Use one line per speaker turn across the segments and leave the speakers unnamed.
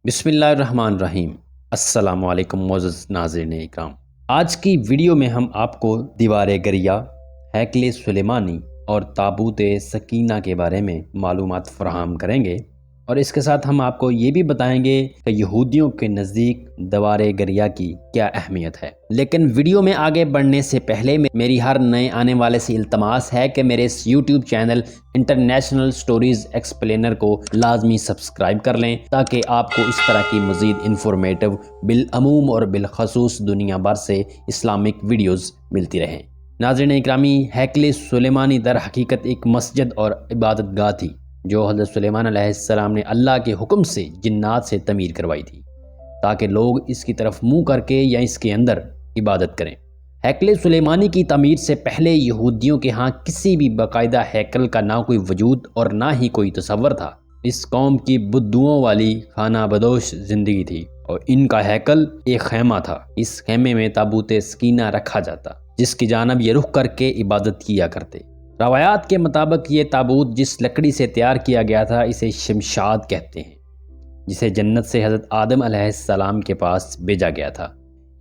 بسم اللہ الرحمن الرحیم۔ السلام علیکم معزز ناظرین اکرام۔ آج کی ویڈیو میں ہم آپ کو دیوار گریہ، ہیکل سلیمانی اور تابوت سکینہ کے بارے میں معلومات فراہم کریں گے، اور اس کے ساتھ ہم آپ کو یہ بھی بتائیں گے کہ یہودیوں کے نزدیک دیوار گریہ کی کیا اہمیت ہے۔ لیکن ویڈیو میں آگے بڑھنے سے پہلے میری ہر نئے آنے والے سے التماس ہے کہ میرے اس YouTube channel international stories explainer کو لازمی سبسکرائب کر لیں، تاکہ آپ کو اس طرح کی مزید انفارمیٹو بالعموم اور بالخصوص دنیا بھر سے اسلامک ویڈیوز ملتی رہیں۔ ناظرین اکرامی، ہیکل سلیمانی در حقیقت ایک مسجد اور عبادت گاہ تھی جو حضرت سلیمان علیہ السلام نے اللہ کے حکم سے جنات سے تعمیر کروائی تھی، تاکہ لوگ اس کی طرف منہ کر کے یا اس کے اندر عبادت کریں۔ ہیکل سلیمانی کی تعمیر سے پہلے یہودیوں کے ہاں کسی بھی باقاعدہ ہیکل کا نہ کوئی وجود اور نہ ہی کوئی تصور تھا۔ اس قوم کی بدعوں والی خانہ بدوش زندگی تھی، اور ان کا ہیکل ایک خیمہ تھا۔ اس خیمے میں تابوت سکینہ رکھا جاتا، جس کی جانب یہ رخ کر کے عبادت کیا کرتے۔ روایات کے مطابق یہ تابوت جس لکڑی سے تیار کیا گیا تھا اسے شمشاد کہتے ہیں، جسے جنت سے حضرت آدم علیہ السلام کے پاس بھیجا گیا تھا۔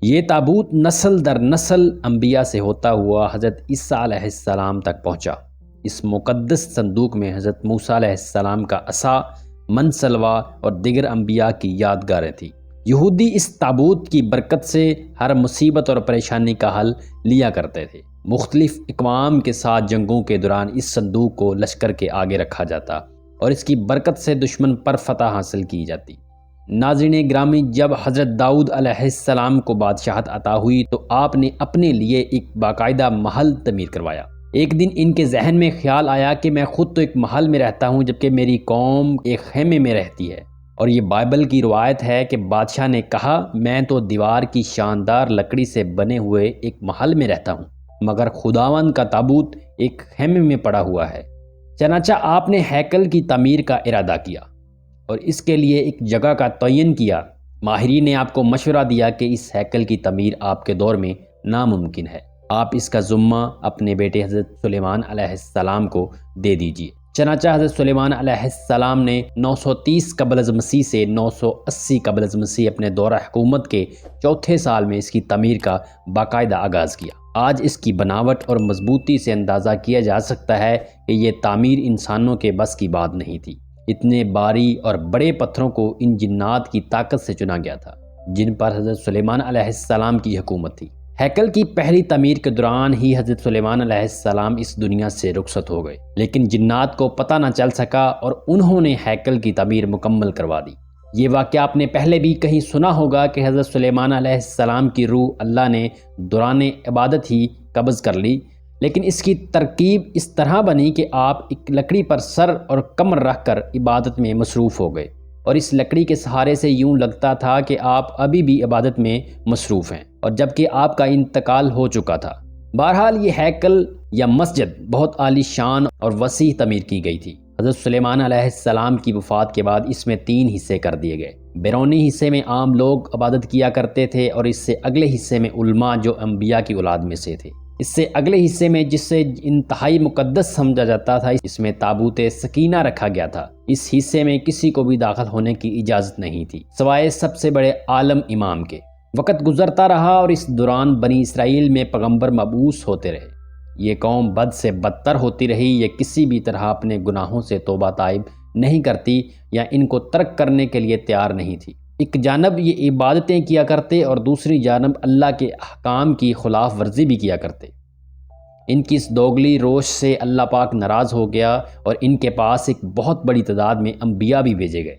یہ تابوت نسل در نسل انبیاء سے ہوتا ہوا حضرت عیسیٰ علیہ السلام تک پہنچا۔ اس مقدس صندوق میں حضرت موسیٰ علیہ السلام کا عصا، منسلوہ اور دیگر انبیاء کی یادگاریں تھیں۔ یہودی اس تابوت کی برکت سے ہر مصیبت اور پریشانی کا حل لیا کرتے تھے۔ مختلف اقوام کے ساتھ جنگوں کے دوران اس صندوق کو لشکر کے آگے رکھا جاتا، اور اس کی برکت سے دشمن پر فتح حاصل کی جاتی۔ ناظرین گرامی، جب حضرت داؤد علیہ السلام کو بادشاہت عطا ہوئی تو آپ نے اپنے لیے ایک باقاعدہ محل تعمیر کروایا۔ ایک دن ان کے ذہن میں خیال آیا کہ میں خود تو ایک محل میں رہتا ہوں، جبکہ میری قوم ایک خیمے میں رہتی ہے، اور یہ بائبل کی روایت ہے کہ بادشاہ نے کہا، میں تو دیوار کی شاندار لکڑی سے بنے ہوئے ایک محل میں رہتا ہوں، مگر خداوند کا تابوت ایک خیمے میں پڑا ہوا ہے۔ چنانچہ آپ نے ہیکل کی تعمیر کا ارادہ کیا اور اس کے لیے ایک جگہ کا تعین کیا۔ ماہرین نے آپ کو مشورہ دیا کہ اس ہیکل کی تعمیر آپ کے دور میں ناممکن ہے، آپ اس کا ذمہ اپنے بیٹے حضرت سلیمان علیہ السلام کو دے دیجیے۔ چنانچہ حضرت سلیمان علیہ السلام نے 930 قبل از مسیح سے 980 قبل از مسیح اپنے دورہ حکومت کے چوتھے سال میں اس کی تعمیر کا باقاعدہ آغاز کیا۔ آج اس کی بناوٹ اور مضبوطی سے اندازہ کیا جا سکتا ہے کہ یہ تعمیر انسانوں کے بس کی بات نہیں تھی۔ اتنے بھاری اور بڑے پتھروں کو ان جنات کی طاقت سے چنا گیا تھا جن پر حضرت سلیمان علیہ السلام کی حکومت تھی۔ ہیکل کی پہلی تعمیر کے دوران ہی حضرت سلیمان علیہ السلام اس دنیا سے رخصت ہو گئے، لیکن جنات کو پتہ نہ چل سکا اور انہوں نے ہیکل کی تعمیر مکمل کروا دی۔ یہ واقعہ آپ نے پہلے بھی کہیں سنا ہوگا کہ حضرت سلیمان علیہ السلام کی روح اللہ نے دوران عبادت ہی قبض کر لی، لیکن اس کی ترکیب اس طرح بنی کہ آپ ایک لکڑی پر سر اور کمر رکھ کر عبادت میں مصروف ہو گئے، اور اس لکڑی کے سہارے سے یوں لگتا تھا کہ آپ ابھی بھی عبادت میں مصروف ہیں، اور جبکہ آپ کا انتقال ہو چکا تھا۔ بہرحال یہ ہیکل یا مسجد بہت عالی شان اور وسیع تعمیر کی گئی تھی۔ حضرت سلیمان علیہ السلام کی وفات کے بعد اس میں 3 حصے کر دیے گئے۔ بیرونی حصے میں عام لوگ عبادت کیا کرتے تھے، اور اس سے اگلے حصے میں علماء جو انبیاء کی اولاد میں سے تھے۔ اس سے اگلے حصے میں جسے انتہائی مقدس سمجھا جاتا تھا، اس میں تابوت سکینہ رکھا گیا تھا۔ اس حصے میں کسی کو بھی داخل ہونے کی اجازت نہیں تھی سوائے سب سے بڑے عالم امام کے۔ وقت گزرتا رہا اور اس دوران بنی اسرائیل میں پیغمبر مبعوث ہوتے رہے۔ یہ قوم بد سے بدتر ہوتی رہی، یہ کسی بھی طرح اپنے گناہوں سے توبہ طائب نہیں کرتی یا ان کو ترک کرنے کے لیے تیار نہیں تھی۔ ایک جانب یہ عبادتیں کیا کرتے اور دوسری جانب اللہ کے احکام کی خلاف ورزی بھی کیا کرتے۔ ان کی اس دوگلی روش سے اللہ پاک ناراض ہو گیا اور ان کے پاس ایک بہت بڑی تعداد میں انبیاء بھی بھیجے گئے،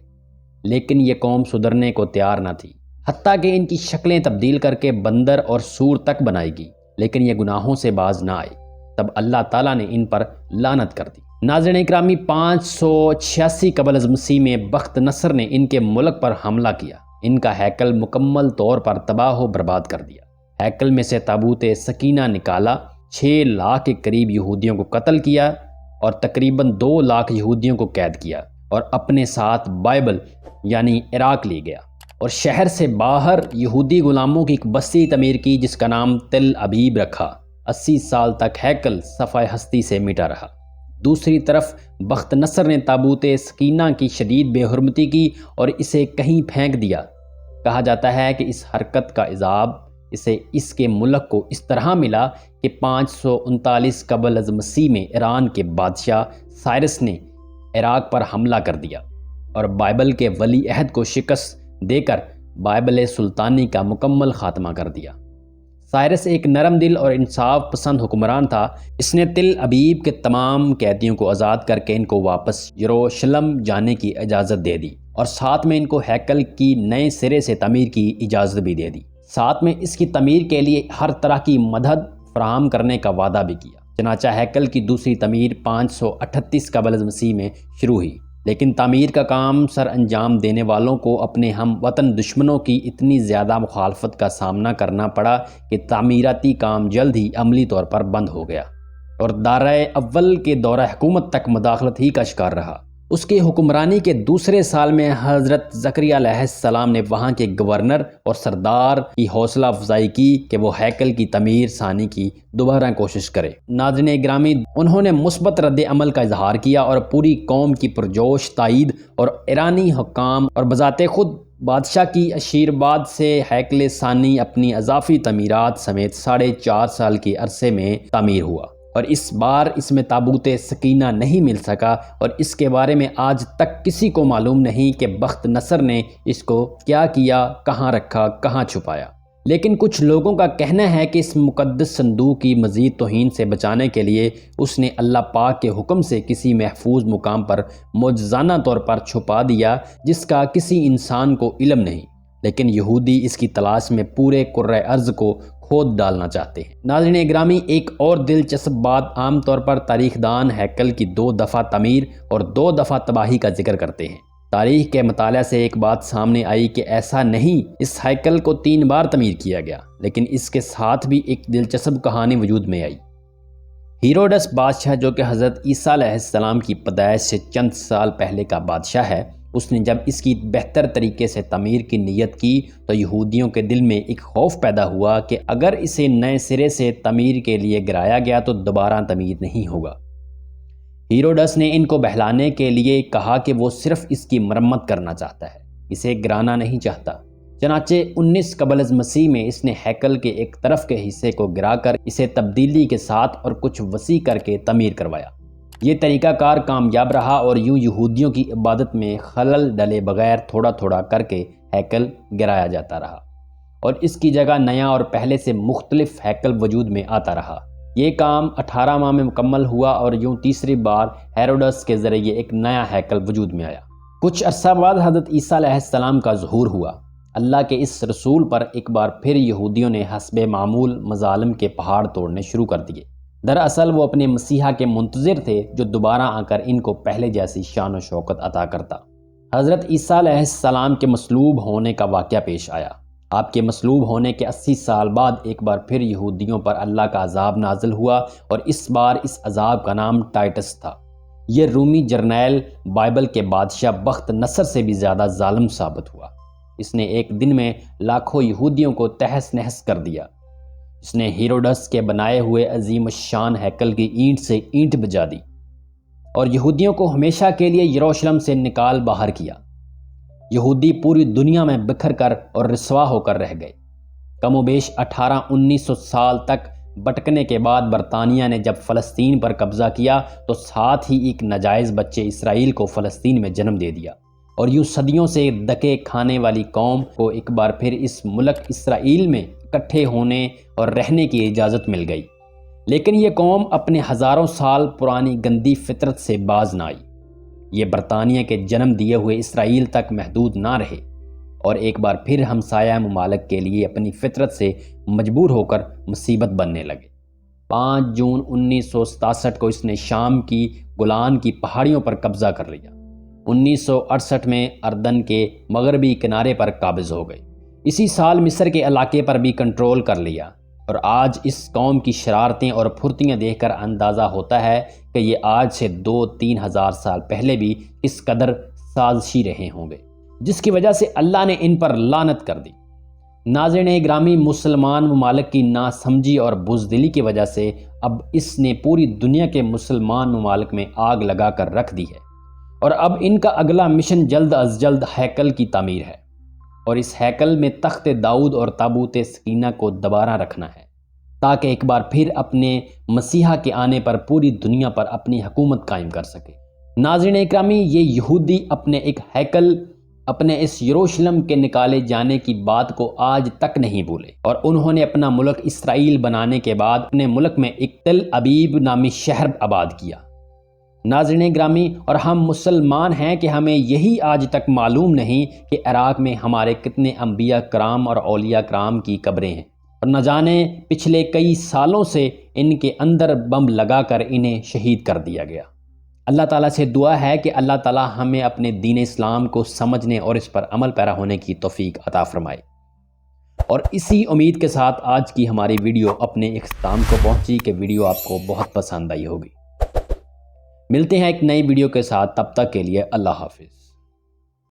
لیکن یہ قوم سدھرنے کو تیار نہ تھی، حتیٰ کہ ان کی شکلیں تبدیل کر کے بندر اور سور تک بنائی گئی، لیکن یہ گناہوں سے باز نہ آئے۔ تب اللہ تعالیٰ نے ان پر لعنت کر دی۔ ناظرین اکرامی، 586 قبل از مسیح میں بخت نصر نے ان کے ملک پر حملہ کیا، ان کا ہیکل مکمل طور پر تباہ و برباد کر دیا۔ ہیکل میں سے تابوت سکینہ نکالا، 6 لاکھ کے قریب یہودیوں کو قتل کیا اور تقریباً 2 لاکھ یہودیوں کو قید کیا، اور اپنے ساتھ بائبل یعنی عراق لے گیا، اور شہر سے باہر یہودی غلاموں کی ایک بستی تعمیر کی جس کا نام تل ابیب رکھا۔ 80 سال تک ہیکل صفحہ ہستی سے مٹا رہا۔ دوسری طرف بخت نصر نے تابوت سکینہ کی شدید بے حرمتی کی اور اسے کہیں پھینک دیا۔ کہا جاتا ہے کہ اس حرکت کا عذاب اسے اس کے ملک کو اس طرح ملا کہ 539 قبل از مسیح میں ایران کے بادشاہ سائرس نے عراق پر حملہ کر دیا اور بائبل کے ولی عہد کو شکست دے کر بائبل سلطانی کا مکمل خاتمہ کر دیا۔ سائرس ایک نرم دل اور انصاف پسند حکمران تھا۔ اس نے تل ابیب کے تمام قیدیوں کو آزاد کر کے ان کو واپس یروشلم جانے کی اجازت دے دی اور ساتھ میں ان کو ہیکل کی نئے سرے سے تعمیر کی اجازت بھی دے دی۔ ساتھ میں اس کی تعمیر کے لیے ہر طرح کی مدد فراہم کرنے کا وعدہ بھی کیا۔ چنانچہ ہیکل کی دوسری تعمیر 538 قبل از مسیح میں شروع ہوئی، لیکن تعمیر کا کام سر انجام دینے والوں کو اپنے ہم وطن دشمنوں کی اتنی زیادہ مخالفت کا سامنا کرنا پڑا کہ تعمیراتی کام جلد ہی عملی طور پر بند ہو گیا اور دارہ اول کے دورہ حکومت تک مداخلت ہی کا شکار رہا۔ اس کی حکمرانی کے دوسرے سال میں حضرت زکریا علیہ السلام نے وہاں کے گورنر اور سردار کی حوصلہ افزائی کی کہ وہ ہیکل کی تعمیر ثانی کی دوبارہ کوشش کرے۔ ناظرین گرامی، انہوں نے مثبت رد عمل کا اظہار کیا اور پوری قوم کی پرجوش تائید اور ایرانی حکام اور بذات خود بادشاہ کی آشیرواد سے ہیکل ثانی اپنی اضافی تعمیرات سمیت 4.5 سال کے عرصے میں تعمیر ہوا، اور اس بار اس میں تابوت سکینہ نہیں مل سکا اور اس کے بارے میں آج تک کسی کو معلوم نہیں کہ بخت نصر نے اس کو کیا کیا، کہاں رکھا، کہاں چھپایا۔ لیکن کچھ لوگوں کا کہنا ہے کہ اس مقدس صندوق کی مزید توہین سے بچانے کے لیے اس نے اللہ پاک کے حکم سے کسی محفوظ مقام پر معجزانہ طور پر چھپا دیا جس کا کسی انسان کو علم نہیں، لیکن یہودی اس کی تلاش میں پورے کرۂ ارض کو کھود ڈالنا چاہتے ہیں۔ ناظرین گرامی، ایک اور دلچسپ بات، عام طور پر تاریخ دان ہیکل کی 2 دفعہ تعمیر اور 2 دفعہ تباہی کا ذکر کرتے ہیں۔ تاریخ کے مطالعہ سے ایک بات سامنے آئی کہ ایسا نہیں، اس ہیکل کو 3 بار تعمیر کیا گیا، لیکن اس کے ساتھ بھی ایک دلچسپ کہانی وجود میں آئی۔ ہیروڈس بادشاہ، جو کہ حضرت عیسیٰ علیہ السلام کی پیدائش سے چند سال پہلے کا بادشاہ ہے، اس نے جب اس کی بہتر طریقے سے تعمیر کی نیت کی تو یہودیوں کے دل میں ایک خوف پیدا ہوا کہ اگر اسے نئے سرے سے تعمیر کے لیے گرایا گیا تو دوبارہ تعمیر نہیں ہوگا۔ ہیروڈس نے ان کو بہلانے کے لیے کہا کہ وہ صرف اس کی مرمت کرنا چاہتا ہے، اسے گرانا نہیں چاہتا۔ چنانچہ 19 قبل از مسیح میں اس نے ہیکل کے ایک طرف کے حصے کو گرا کر اسے تبدیلی کے ساتھ اور کچھ وسیع کر کے تعمیر کروایا۔ یہ طریقہ کار کامیاب رہا اور یوں یہودیوں کی عبادت میں خلل ڈلے بغیر تھوڑا تھوڑا کر کے ہیکل گرایا جاتا رہا اور اس کی جگہ نیا اور پہلے سے مختلف ہیکل وجود میں آتا رہا۔ یہ کام 18 ماہ میں مکمل ہوا اور یوں تیسری بار ہیروڈس کے ذریعے ایک نیا ہیکل وجود میں آیا۔ کچھ عرصہ بعد حضرت عیسیٰ علیہ السلام کا ظہور ہوا۔ اللہ کے اس رسول پر ایک بار پھر یہودیوں نے حسب معمول مظالم کے پہاڑ توڑنے شروع کر دیے۔ دراصل وہ اپنے مسیحا کے منتظر تھے جو دوبارہ آ کر ان کو پہلے جیسی شان و شوکت عطا کرتا۔ حضرت عیسیٰ علیہ السلام کے مصلوب ہونے کا واقعہ پیش آیا۔ آپ کے مصلوب ہونے کے 80 سال بعد ایک بار پھر یہودیوں پر اللہ کا عذاب نازل ہوا اور اس بار اس عذاب کا نام ٹائٹس تھا۔ یہ رومی جرنیل بائبل کے بادشاہ بخت نصر سے بھی زیادہ ظالم ثابت ہوا۔ اس نے ایک دن میں لاکھوں یہودیوں کو تہس نہس کر دیا۔ اس نے ہیروڈس کے بنائے ہوئے عظیم الشان ہیکل کی اینٹ سے اینٹ بجا دی اور یہودیوں کو ہمیشہ کے لیے یروشلم سے نکال باہر کیا۔ یہودی پوری دنیا میں بکھر کر اور رسوا ہو کر رہ گئے۔ کم و بیش 1800-1900 سال تک بھٹکنے کے بعد برطانیہ نے جب فلسطین پر قبضہ کیا تو ساتھ ہی ایک ناجائز بچے اسرائیل کو فلسطین میں جنم دے دیا اور یوں صدیوں سے دکے کھانے والی قوم کو ایک بار پھر اس ملک اسرائیل میں اکٹھے ہونے اور رہنے کی اجازت مل گئی۔ لیکن یہ قوم اپنے ہزاروں سال پرانی گندی فطرت سے باز نہ آئی۔ یہ برطانیہ کے جنم دیے ہوئے اسرائیل تک محدود نہ رہے اور ایک بار پھر ہمسایہ ممالک کے لیے اپنی فطرت سے مجبور ہو کر مصیبت بننے لگے۔ 5 جون 1967 کو اس نے شام کی گولان کی پہاڑیوں پر قبضہ کر لیا۔ 1968 میں اردن کے مغربی کنارے پر قابض ہو گئے۔ اسی سال مصر کے علاقے پر بھی کنٹرول کر لیا اور آج اس قوم کی شرارتیں اور پھرتیاں دیکھ کر اندازہ ہوتا ہے کہ یہ آج سے 2-3 ہزار سال پہلے بھی اس قدر سازشی رہے ہوں گے، جس کی وجہ سے اللہ نے ان پر لعنت کر دی۔ ناظرین گرامی، مسلمان ممالک کی ناسمجھی اور بزدلی کی وجہ سے اب اس نے پوری دنیا کے مسلمان ممالک میں آگ لگا کر رکھ دی ہے، اور اب ان کا اگلا مشن جلد از جلد ہیکل کی تعمیر ہے، اور اس ہیکل میں تخت داؤد اور تابوت سکینہ کو دوبارہ رکھنا ہے، تاکہ ایک بار پھر اپنے مسیحا کے آنے پر پوری دنیا پر اپنی حکومت قائم کر سکے۔ ناظرین اکرامی، یہ یہودی اپنے ایک ہیکل، اپنے اس یروشلم کے نکالے جانے کی بات کو آج تک نہیں بھولے، اور انہوں نے اپنا ملک اسرائیل بنانے کے بعد اپنے ملک میں ایک تل ابیب نامی شہر آباد کیا۔ ناظرین گرامی، اور ہم مسلمان ہیں کہ ہمیں یہی آج تک معلوم نہیں کہ عراق میں ہمارے کتنے انبیاء کرام اور اولیاء کرام کی قبریں ہیں، اور نہ جانے پچھلے کئی سالوں سے ان کے اندر بم لگا کر انہیں شہید کر دیا گیا۔ اللہ تعالیٰ سے دعا ہے کہ اللہ تعالیٰ ہمیں اپنے دین اسلام کو سمجھنے اور اس پر عمل پیرا ہونے کی توفیق عطا فرمائے۔ اور اسی امید کے ساتھ آج کی ہماری ویڈیو اپنے اختتام کو پہنچی کہ ویڈیو آپ کو بہت پسند آئی ہوگی۔ ملتے ہیں ایک نئی ویڈیو کے ساتھ، تب تک کے لیے اللہ حافظ۔